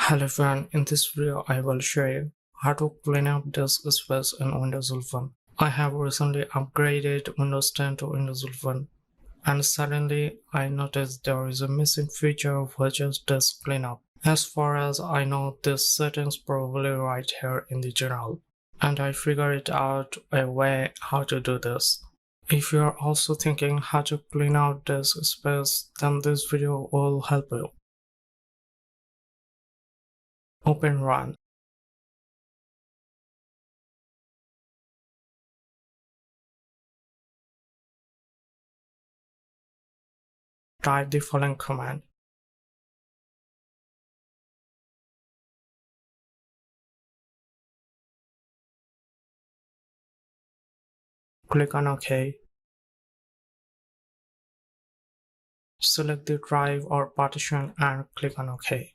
Hello everyone, in this video I will show you how to clean up disk space in Windows 11. I have recently upgraded Windows 10 to Windows 11 and suddenly I noticed there is a missing feature which is disk cleanup. As far as I know, this settings probably right here in the general, and I figured out a way how to do this. If you are also thinking how to clean out disk space, then this video will help you. Open Run. Type the following command. Click on OK. Select the drive or partition and click on OK.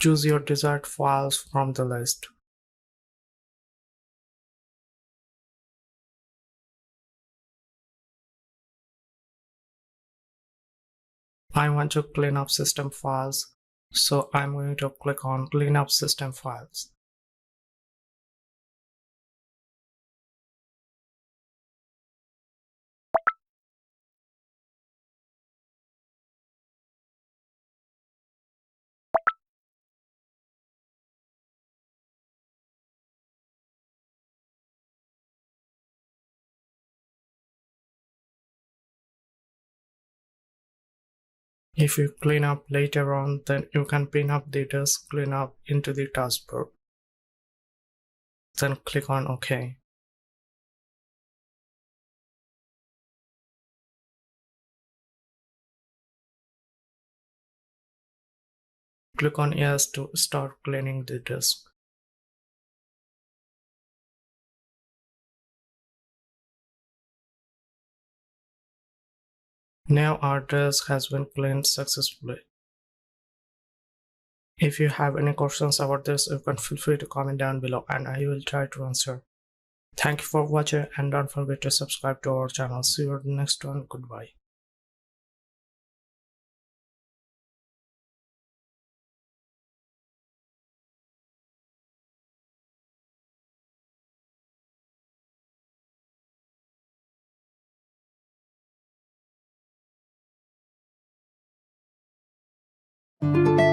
Choose your desired files from the list. I want to clean up system files, so I'm going to click on Clean up System Files. If you clean up later on, then you can pin up the disk cleanup into the taskbar. Then click on OK. Click on Yes to start cleaning the disk. Now our disk has been cleaned successfully. If you have any questions about this, you can feel free to comment down below and I will try to answer. Thank you for watching and don't forget to subscribe to our channel. See you in the next one. Goodbye. 𝗏